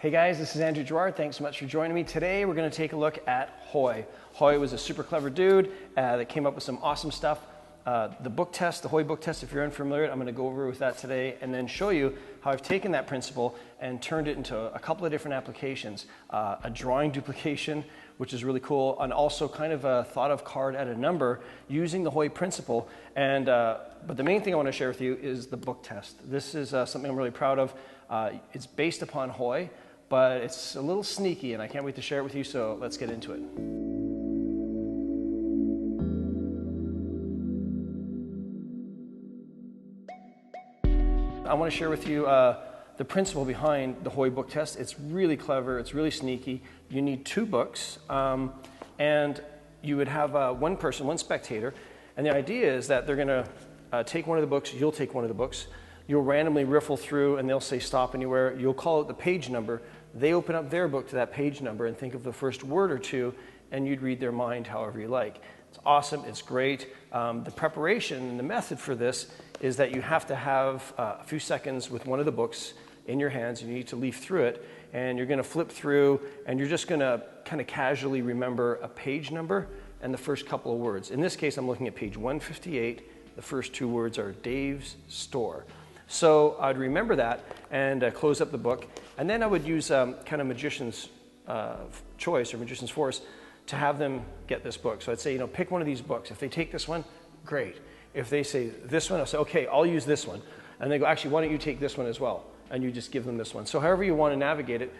Hey guys, this is Vault Gerard. Thanks so much for joining me. Today we're going to take a look at Hoy. Hoy was a super clever dude that came up with some awesome stuff. The book test, the Hoy book test, if you're unfamiliar, I'm going to go over with that today and then show you how I've taken that principle and turned it into a couple of different applications. A drawing duplication, which is really cool, and also kind of a thought of card at a number using the Hoy principle. And but the main thing I want to share with you is the book test. This is something I'm really proud of. It's based upon Hoy, but it's a little sneaky and I can't wait to share it with you, so let's get into it. I want to share with you the principle behind the Hoy book test. It's really clever, it's really sneaky. You need two books and you would have one person, one spectator, and the idea is that they're going to take one of the books, you'll take one of the books, you'll randomly riffle through and they'll say stop anywhere, you'll call it the page number, they open up their book to that page number and think of the first word or two and you'd read their mind however you like. It's awesome, it's great. The preparation and the method for this is that you have to have a few seconds with one of the books in your hands. You need to leaf through it and you're going to flip through and you're just going to kind of casually remember a page number and the first couple of words. In this case, I'm looking at page 158. The first two words are Dave's Store. So I'd remember that and close up the book, and then I would use kind of magician's choice or magician's force to have them get this book. So I'd say, pick one of these books. If they take this one, great. If they say this one, I'll say, okay, I'll use this one. And they go, actually, why don't you take this one as well? And you just give them this one. So however you want to navigate it,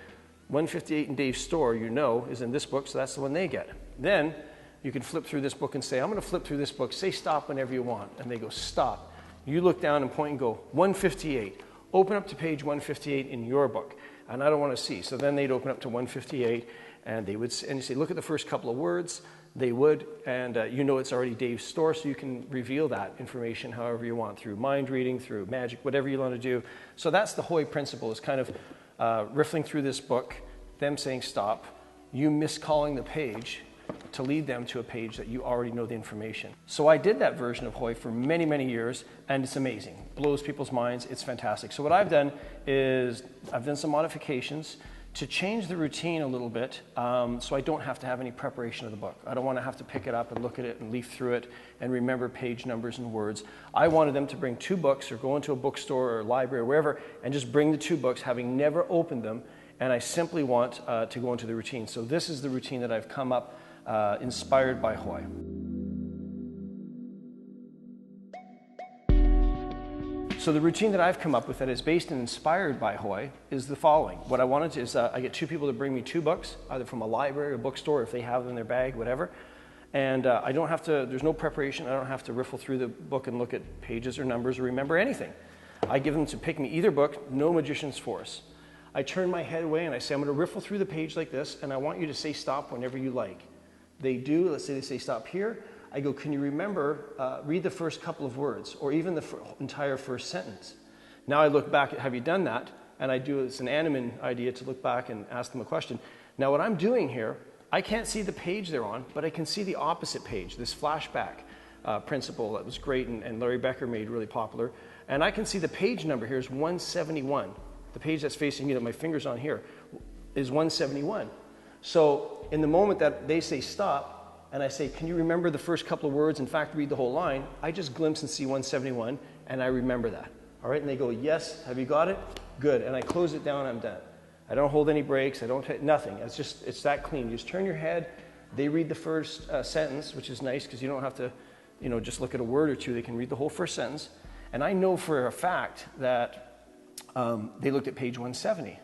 158 in Dave's Store, is in this book, so that's the one they get. Then you can flip through this book and say, I'm going to flip through this book. Say stop whenever you want. And they go, stop. You look down and point and go, 158. Open up to page 158 in your book. And I don't want to see. So then they'd open up to 158 and they would, and you say, look at the first couple of words. They would, and it's already Dave's Store, so you can reveal that information however you want, through mind reading, through magic, whatever you want to do. So that's the Hoy principle, is kind of riffling through this book, them saying stop, you miscalling the page to lead them to a page that you already know the information. So I did that version of Hoy for many, many years, and it's amazing. Blows people's minds. It's fantastic. So what I've done is I've done some modifications to change the routine a little bit, so I don't have to have any preparation of the book. I don't want to have to pick it up and look at it and leaf through it and remember page numbers and words. I wanted them to bring two books or go into a bookstore or library or wherever and just bring the two books, having never opened them, and I simply want to go into the routine. So this is the routine that I've come up inspired by Hoy. So the routine that I've come up with that is based and inspired by Hoy is the following. What I wanted to is I get two people to bring me two books, either from a library or bookstore, if they have them in their bag, whatever. And I don't have to, there's no preparation, I don't have to riffle through the book and look at pages or numbers or remember anything. I give them to pick me either book, no magician's force. I turn my head away and I say, I'm going to riffle through the page like this, and I want you to say stop whenever you like. They do, let's say they say stop here. I go, can you remember, read the first couple of words, or even the entire first sentence. Now I look back at, have you done that? And I do, it's an animal idea to look back and ask them a question. Now what I'm doing here, I can't see the page they're on, but I can see the opposite page, this flashback principle that was great and Larry Becker made really popular. And I can see the page number here is 171. The page that's facing me that my finger's on here is 171. So in the moment that they say stop, and I say, can you remember the first couple of words, in fact, read the whole line, I just glimpse and see 171, and I remember that. All right, and they go, yes, have you got it? Good, and I close it down, I'm done. I don't hold any breaks, I don't hit nothing. It's that clean. You just turn your head, they read the first sentence, which is nice because you don't have to, just look at a word or two. They can read the whole first sentence. And I know for a fact that they looked at page 170.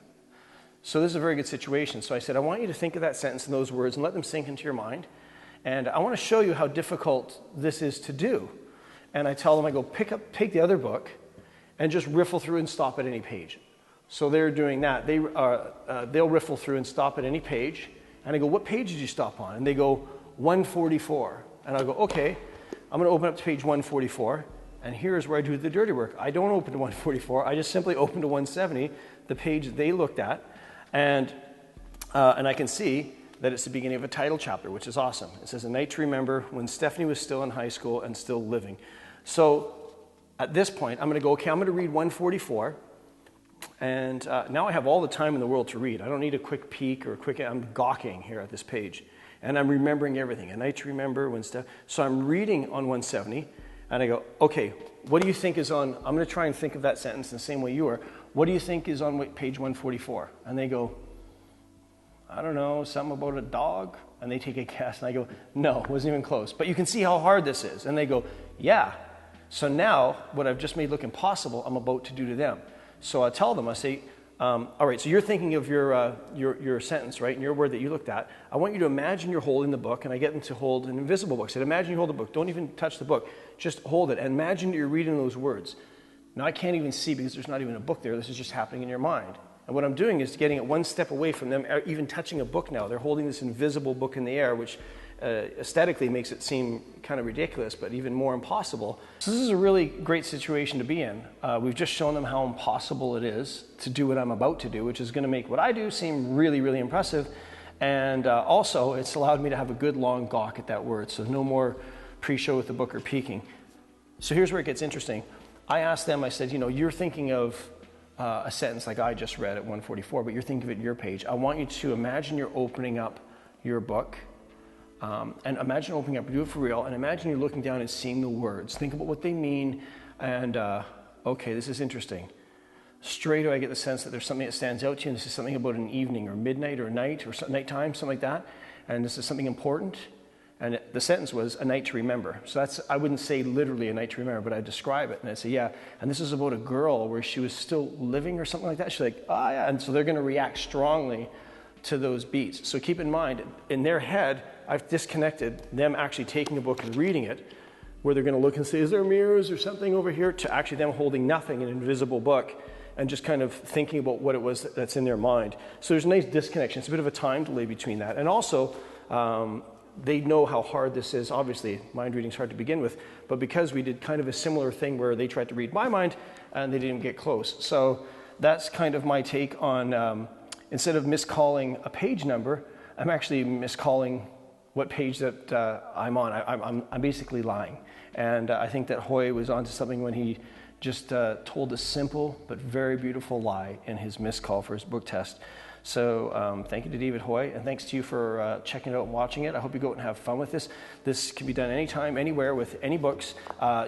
So this is a very good situation. So I said, I want you to think of that sentence and those words and let them sink into your mind. And I want to show you how difficult this is to do. And I tell them, I go, take the other book and just riffle through and stop at any page. So they're doing that. They'll riffle through and stop at any page. And I go, what page did you stop on? And they go, 144. And I go, okay, I'm going to open up to page 144. And here's where I do the dirty work. I don't open to 144. I just simply open to 170, the page they looked at. And I can see that it's the beginning of a title chapter, which is awesome. It says, A Night to Remember When Stephanie Was Still in High School and Still Living. So at this point, I'm going to go, okay, I'm going to read 144. And now I have all the time in the world to read. I don't need a quick peek or a quick, I'm gawking here at this page. And I'm remembering everything. A night to remember when stuff. So I'm reading on 170, and I go, okay, what do you think is on, I'm going to try and think of that sentence in the same way you are. What do you think is on page 144? And they go, I don't know, something about a dog? And they take a guess, and I go, no, it wasn't even close. But you can see how hard this is. And they go, yeah. So now, what I've just made look impossible, I'm about to do to them. So I tell them, I say, all right, so you're thinking of your sentence, right, and your word that you looked at. I want you to imagine you're holding the book, and I get them to hold an invisible book. I said, imagine you hold the book. Don't even touch the book. Just hold it, and imagine you're reading those words. Now, I can't even see because there's not even a book there. This is just happening in your mind. And what I'm doing is getting it one step away from them even touching a book now. They're holding this invisible book in the air, which aesthetically makes it seem kind of ridiculous, but even more impossible. So this is a really great situation to be in. We've just shown them how impossible it is to do what I'm about to do, which is going to make what I do seem really, really impressive. And also, it's allowed me to have a good long gawk at that word, so no more pre-show with the book or peeking. So here's where it gets interesting. I asked them, I said, you know, you're thinking of a sentence like I just read at 144, but you're thinking of it your page. I want you to imagine you're opening up your book, and imagine opening up, do it for real, and imagine you're looking down and seeing the words. Think about what they mean, and okay, this is interesting. Straight away I get the sense that there's something that stands out to you, and this is something about an evening or midnight or night or nighttime, something like that, and this is something important. And the sentence was a night to remember. So that's, I wouldn't say literally a night to remember, but I'd describe it. And I'd say, yeah, and this is about a girl where she was still living or something like that. She's like, ah, yeah. And so they're going to react strongly to those beats. So keep in mind, in their head, I've disconnected them actually taking a book and reading it, where they're going to look and say, is there mirrors or something over here, to actually them holding nothing, an invisible book, and just kind of thinking about what it was that's in their mind. So there's a nice disconnection. It's a bit of a time delay between that. And also, they know how hard this is. Obviously, mind reading is hard to begin with, but because we did kind of a similar thing where they tried to read my mind and they didn't get close. So that's kind of my take on, instead of miscalling a page number, I'm actually miscalling what page that I'm on. I'm basically lying. And I think that Hoy was onto something when he just told a simple but very beautiful lie in his miscall for his book test. So thank you to David Hoy, and thanks to you for checking it out and watching it. I hope you go out and have fun with this. This can be done anytime, anywhere, with any books.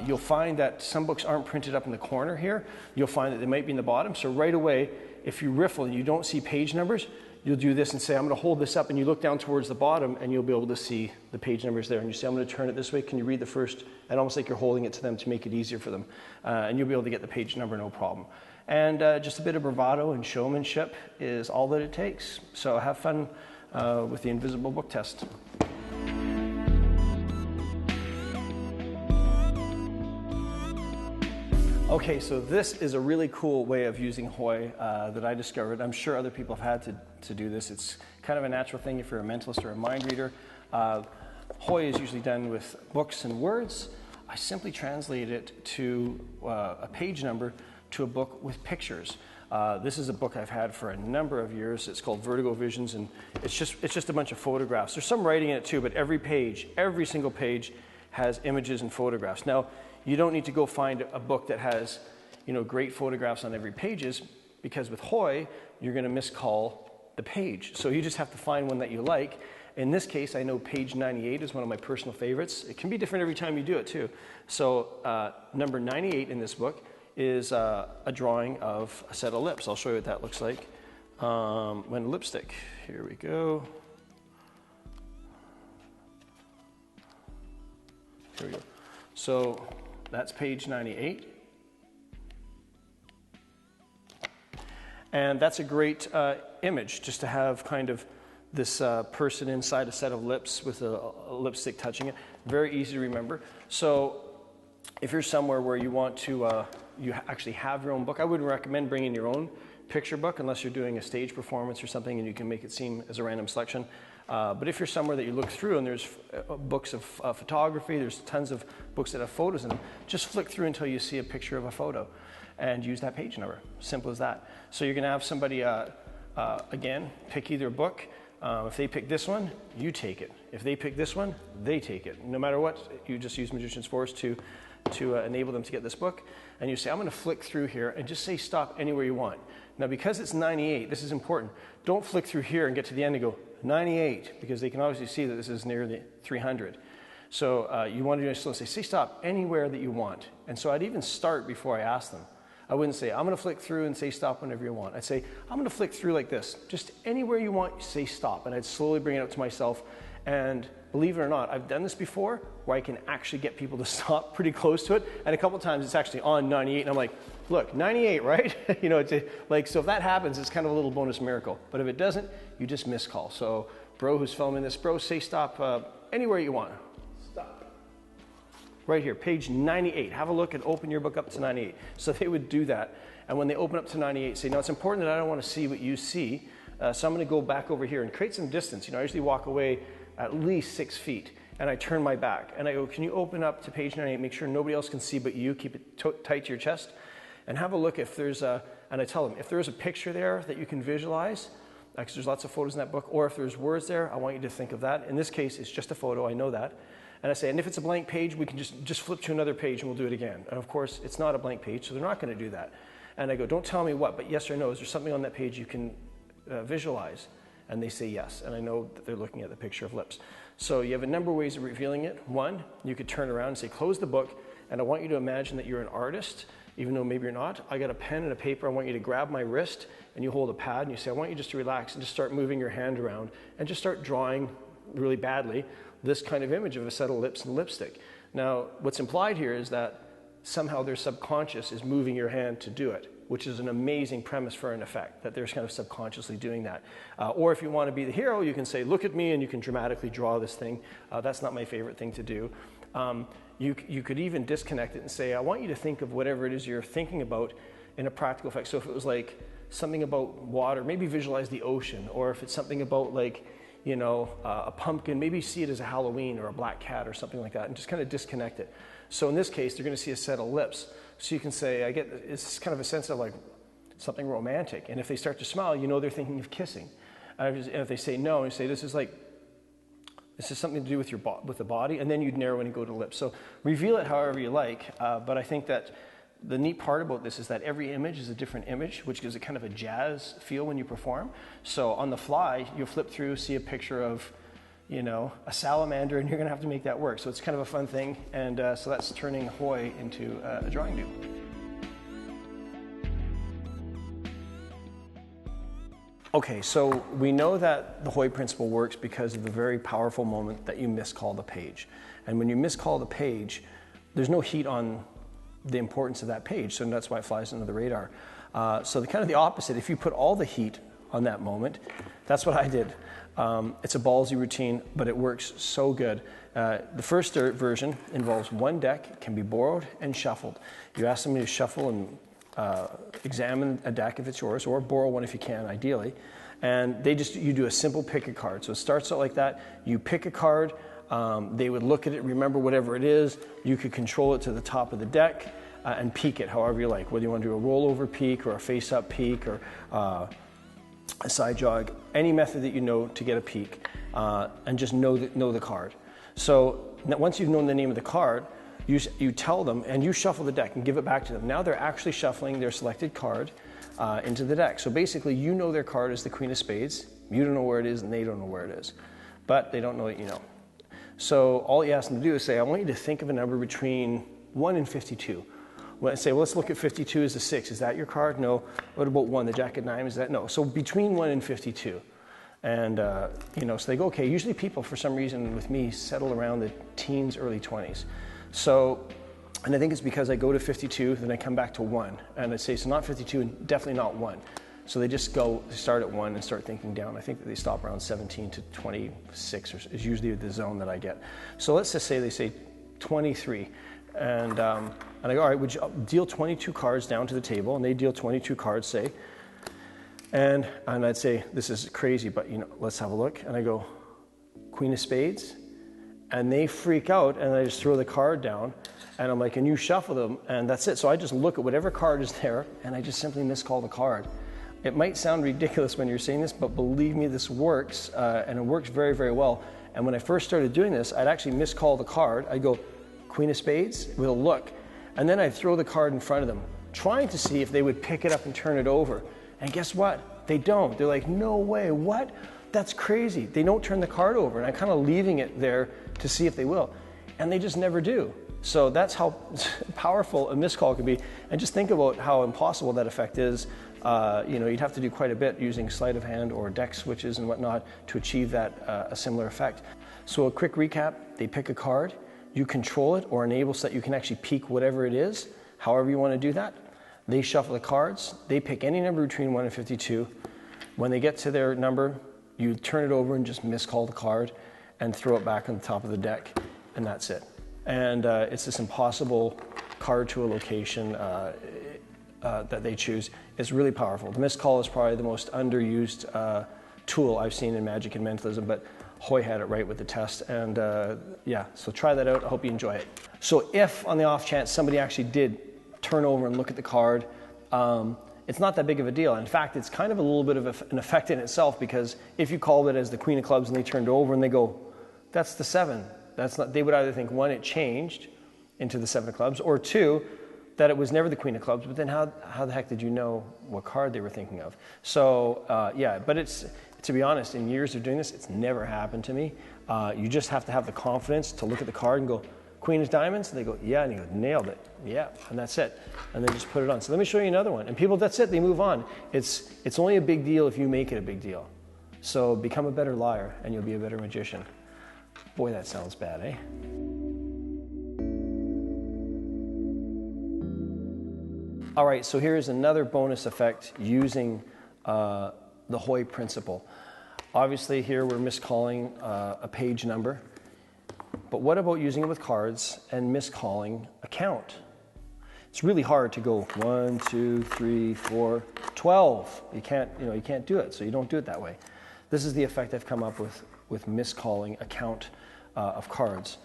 You'll find that some books aren't printed up in the corner here. You'll find that they might be in the bottom. So right away, if you riffle and you don't see page numbers, you'll do this and say, I'm going to hold this up, and you look down towards the bottom, and you'll be able to see the page numbers there. And you say, I'm going to turn it this way. Can you read the first? And almost like you're holding it to them to make it easier for them. And you'll be able to get the page number, no problem. And just a bit of bravado and showmanship is all that it takes. So have fun with the invisible book test. Okay, so this is a really cool way of using Hoy that I discovered. I'm sure other people have had to do this. It's kind of a natural thing if you're a mentalist or a mind reader. Hoy is usually done with books and words. I simply translate it to a page number to a book with pictures. This is a book I've had for a number of years. It's called Vertigo Visions, and it's just a bunch of photographs. There's some writing in it too, but every single page has images and photographs. Now, you don't need to go find a book that has, great photographs on every pages, because with Hoy, you're going to miscall the page. So you just have to find one that you like. In this case, I know page 98 is one of my personal favorites. It can be different every time you do it too. So number 98 in this book is a drawing of a set of lips. I'll show you what that looks like. When lipstick, here we go. Here we go. So that's page 98. And that's a great image, just to have kind of this person inside a set of lips with a lipstick touching it. Very easy to remember. So if you're somewhere where you want to you actually have your own book, I wouldn't recommend bringing your own picture book unless you're doing a stage performance or something and you can make it seem as a random selection. But if you're somewhere that you look through and there's books of photography, there's tons of books that have photos in them, just flick through until you see a picture of a photo and use that page number. Simple as that. So you're going to have somebody, again, pick either book. If they pick this one, you take it. If they pick this one, they take it. No matter what, you just use Magician's Force to to enable them to get this book. And you say, I'm going to flick through here and just say stop anywhere you want. Now, because it's 98, this is important. Don't flick through here and get to the end and go 98, because they can obviously see that this is near the 300. So you want to do say stop anywhere that you want. And so I'd even start before I ask them. I wouldn't say, I'm going to flick through and say stop whenever you want. I'd say, I'm going to flick through like this. Just anywhere you want, say stop. And I'd slowly bring it up to myself. And believe it or not, I've done this before where I can actually get people to stop pretty close to it. And a couple times it's actually on 98. And I'm like, look, 98, right? You know, so if that happens, it's kind of a little bonus miracle. But if it doesn't, you just miss call. So bro who's filming this, bro, say stop anywhere you want. Right here, page 98. Have a look and open your book up to 98. So they would do that. And when they open up to 98, say, no, it's important that I don't want to see what you see. So I'm going to go back over here and create some distance. You know, I usually walk away at least 6 feet. And I turn my back. And I go, can you open up to page 98? Make sure nobody else can see but you. Keep it tight to your chest. And have a look if there's and I tell them, if there's a picture there that you can visualize, because there's lots of photos in that book, or if there's words there, I want you to think of that. In this case, it's just a photo. I know that. And I say, and if it's a blank page, we can just flip to another page and we'll do it again. And of course, it's not a blank page, so they're not going to do that. And I go, don't tell me what, but yes or no. Is there something on that page you can visualize? And they say yes. And I know that they're looking at the picture of lips. So you have a number of ways of revealing it. One, you could turn around and say, close the book. And I want you to imagine that you're an artist, even though maybe you're not. I got a pen and a paper. I want you to grab my wrist and you hold a pad and you say, I want you just to relax and just start moving your hand around and just start drawing really badly this kind of image of a set of lips and lipstick. Now, what's implied here is that somehow their subconscious is moving your hand to do it, which is an amazing premise for an effect, that they're kind of subconsciously doing that. Or if you want to be the hero, you can say, look at me, and you can dramatically draw this thing. That's not my favorite thing to do. You could even disconnect it and say, I want you to think of whatever it is you're thinking about in a practical effect. So if it was like something about water, maybe visualize the ocean. Or if it's something about like, you know, a pumpkin, maybe see it as a Halloween or a black cat or something like that, and just kind of disconnect it. So in this case, they're going to see a set of lips. So you can say, it's kind of a sense of like something romantic. And if they start to smile, you know they're thinking of kissing. And if they say no, you say, this is something to do with with the body, and then you'd narrow in and go to lips. So reveal it however you like, but I think that the neat part about this is that every image is a different image, which gives it kind of a jazz feel when you perform. So on the fly, you'll flip through, see a picture of, you know, a salamander, and you're going to have to make that work. So it's kind of a fun thing, and so that's turning Hoy into a drawing do. Okay, so we know that the Hoy principle works because of the very powerful moment that you miscall the page. And when you miscall the page, there's no heat on the importance of that page, so that's why it flies under the radar. So kind of the opposite, if you put all the heat on that moment, that's what I did. It's a ballsy routine, but it works so good. The first version involves one deck, can be borrowed and shuffled. You ask somebody to shuffle and examine a deck if it's yours, or borrow one if you can, ideally. And you do a simple pick a card. So it starts out like that. You pick a card. They would look at it, remember whatever it is. You could control it to the top of the deck and peek it however you like, whether you want to do a rollover peek or a face-up peek or a side jog, any method that you know to get a peek, and just know the card. So once you've known the name of the card, you tell them and you shuffle the deck and give it back to them. Now they're actually shuffling their selected card into the deck. So basically you know their card is the Queen of Spades. You don't know where it is and they don't know where it is. But they don't know that you know. So all you ask them to do is say, I want you to think of a number between 1 and 52. When I say, well, let's look at 52 as a 6. Is that your card? No. What about 1? The Jack of 9, is that? No. So between 1 and 52. And, so they go, okay, usually people, for some reason with me, settle around the teens, early 20s. So, and I think it's because I go to 52, then I come back to 1. And I say, so not 52 and definitely not 1. So they just start at 1 and start thinking down. I think that they stop around 17 to 26 is usually the zone that I get. So let's just say they say 23. And I go, all right, would you deal 22 cards down to the table? And they deal 22 cards, say. And I'd say, this is crazy, but let's have a look. And I go, Queen of Spades. And they freak out, and I just throw the card down. And I'm like, and you shuffle them, and that's it. So I just look at whatever card is there, and I just simply miscall the card. It might sound ridiculous when you're saying this, but believe me, this works, and it works very, very well. And when I first started doing this, I'd actually miscall the card. I'd go, Queen of Spades, we'll look. And then I'd throw the card in front of them, trying to see if they would pick it up and turn it over. And guess what? They don't. They're like, no way, what? That's crazy. They don't turn the card over. And I'm kind of leaving it there to see if they will. And they just never do. So that's how powerful a missed call can be. And just think about how impossible that effect is. You'd have to do quite a bit using sleight of hand or deck switches and whatnot to achieve that, a similar effect. So a quick recap, they pick a card, you control it or enable so that you can actually peek whatever it is, however you want to do that. They shuffle the cards, they pick any number between 1 and 52. When they get to their number, you turn it over and just miscall the card and throw it back on the top of the deck, and that's it. And it's this impossible card to a location that they choose. It's really powerful. The missed call is probably the most underused tool I've seen in Magic and Mentalism, but Hoy had it right with the test, and so try that out. I hope you enjoy it. So if on the off chance somebody actually did turn over and look at the card, it's not that big of a deal. In fact, it's kind of a little bit of an effect in itself, because if you called it as the Queen of Clubs and they turned over and they go, that's the 7. That's not. They would either think, 1, it changed into the 7 of clubs, or 2, that it was never the Queen of Clubs, but then how the heck did you know what card they were thinking of? So but it's, to be honest, in years of doing this, it's never happened to me. You just have to have the confidence to look at the card and go, Queen of Diamonds? And they go, yeah, and you go, nailed it. Yeah, and that's it. And then just put it on. So let me show you another one. And people, that's it, they move on. It's only a big deal if you make it a big deal. So become a better liar and you'll be a better magician. Boy, that sounds bad, eh? All right, so here's another bonus effect using the Hoy principle. Obviously here we're miscalling a page number, but what about using it with cards and miscalling a count? It's really hard to go 1, 2, 3, 4, 12. You can't do it, so you don't do it that way. This is the effect I've come up with miscalling a count of cards.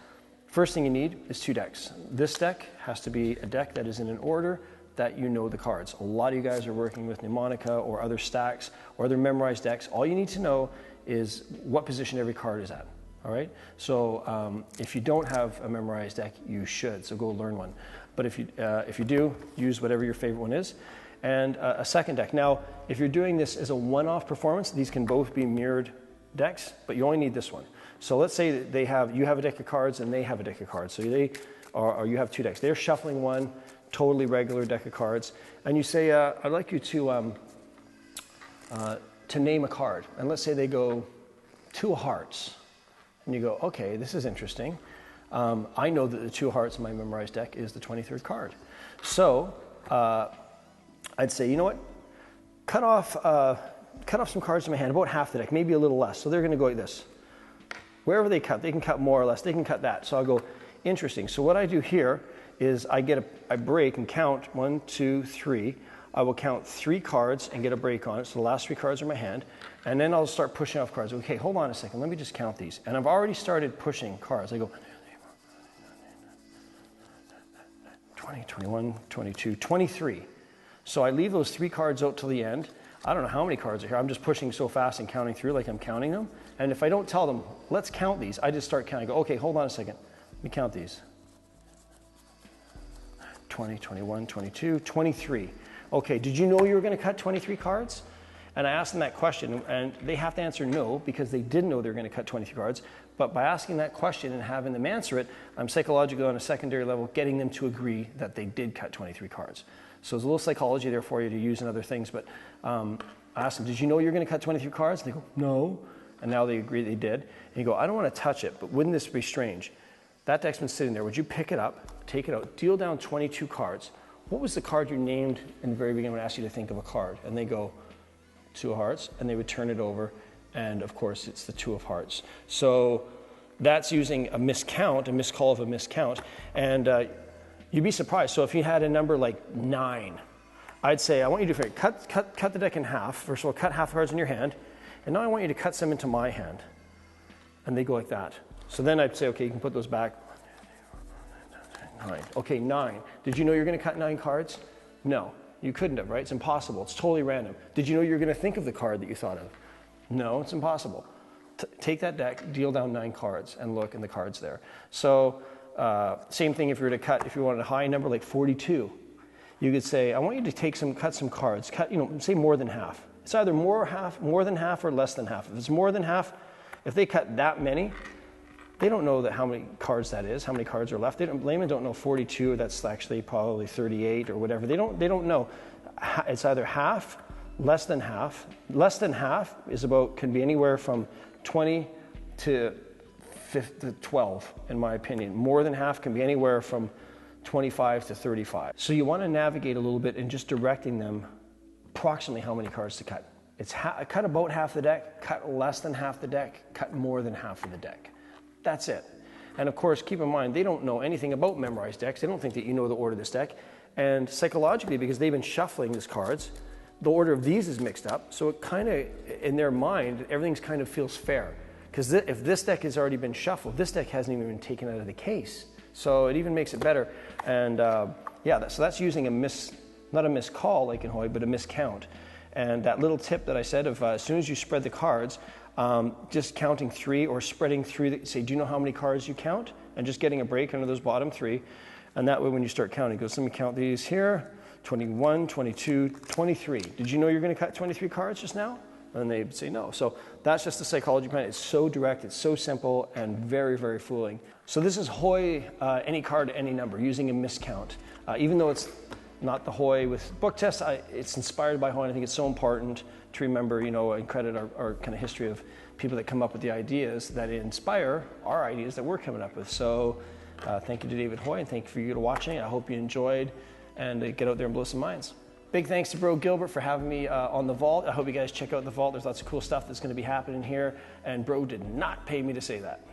First thing you need is 2 decks. This deck has to be a deck that is in an order that you know the cards. A lot of you guys are working with mnemonica or other stacks or other memorized decks. All you need to know is what position every card is at. All right. So if you don't have a memorized deck, you should. So go learn one. But if you do, use whatever your favorite one is. And a second deck. Now, if you're doing this as a one-off performance, these can both be mirrored decks, but you only need this one. So let's say that you have a deck of cards and they have a deck of cards. So or you have 2 decks. They're shuffling one totally regular deck of cards, and you say, I'd like you to name a card. And let's say they go 2 of hearts. And you go, okay, this is interesting. I know that the 2 of hearts in my memorized deck is the 23rd card. So I'd say, you know what? Cut off some cards in my hand, about half the deck, maybe a little less. So they're going to go like this. Wherever they can cut more or less. They can cut that. So I'll go, interesting. So what I do here is I break and count 1, 2, 3. I will count 3 cards and get a break on it. So the last 3 cards are in my hand. And then I'll start pushing off cards. Okay, hold on a second. Let me just count these. And I've already started pushing cards. I go 20, 21, 22, 23. So I leave those 3 cards out till the end. I don't know how many cards are here. I'm just pushing so fast and counting through like I'm counting them. And if I don't tell them, let's count these, I just start counting. I go, okay, hold on a second. Let me count these. 20, 21, 22, 23. Okay, did you know you were going to cut 23 cards? And I asked them that question, and they have to answer no, because they didn't know they were going to cut 23 cards. But by asking that question and having them answer it, I'm psychologically on a secondary level getting them to agree that they did cut 23 cards. So there's a little psychology there for you to use in other things. But I asked them, did you know you were going to cut 23 cards? And they go, no. And now they agree they did. And you go, I don't want to touch it, but wouldn't this be strange? That deck's been sitting there. Would you pick it up, take it out, deal down 22 cards? What was the card you named in the very beginning when I asked you to think of a card? And they go, 2 of hearts, and they would turn it over, and of course it's the 2 of hearts. So that's using a miscount, a miscall of a miscount, and you'd be surprised. So if you had a number like 9, I'd say, I want you to cut the deck in half. First of all, cut half the cards in your hand, and now I want you to cut some into my hand. And they go like that. So then I'd say, okay, you can put those back. 9. Okay, 9. Did you know you're going to cut 9 cards? No, you couldn't have, right? It's impossible. It's totally random. Did you know you were going to think of the card that you thought of? No, it's impossible. Take that deck, deal down 9 cards, and look, and the card's there. So Same thing if you were to cut, if you wanted a high number like 42, you could say, I want you to cut some cards, say more than half. It's either more than half or less than half. If it's more than half, if they cut that many, they don't know how many cards that is, how many cards are left. Laymen don't know 42, that's actually probably 38 or whatever. They don't know. It's either half, less than half. Less than half can be anywhere from 20 to 12, in my opinion. More than half can be anywhere from 25 to 35. So you want to navigate a little bit in just directing them approximately how many cards to cut. It's cut about half the deck, cut less than half the deck, cut more than half of the deck. That's it. And of course, keep in mind, they don't know anything about memorized decks. They don't think that you know the order of this deck. And psychologically, because they've been shuffling these cards, the order of these is mixed up. So it kind of, in their mind, everything's kind of feels fair. Because if this deck has already been shuffled, this deck hasn't even been taken out of the case. So it even makes it better. And so that's using not a missed call like in Hoy, but a miscount. And that little tip that I said of as soon as you spread the cards, just counting 3 or spreading through, say, do you know how many cards you count? And just getting a break under those bottom 3. And that way when you start counting, let me count these here, 21, 22, 23. Did you know you're going to cut 23 cards just now? And they'd say no. So that's just the psychology behind it. It's so direct, it's so simple, and very, very fooling. So this is Hoy, any card, any number, using a miscount. Even though it's not the Hoy with book tests, it's inspired by Hoy, and I think it's so important to remember, and credit our kind of history of people that come up with the ideas that inspire our ideas that we're coming up with. So thank you to David Hoy, and thank you for you watching. I hope you enjoyed, and get out there and blow some minds. Big thanks to Bro Gilbert for having me on the Vault. I hope you guys check out the Vault. There's lots of cool stuff that's going to be happening here, and Bro did not pay me to say that.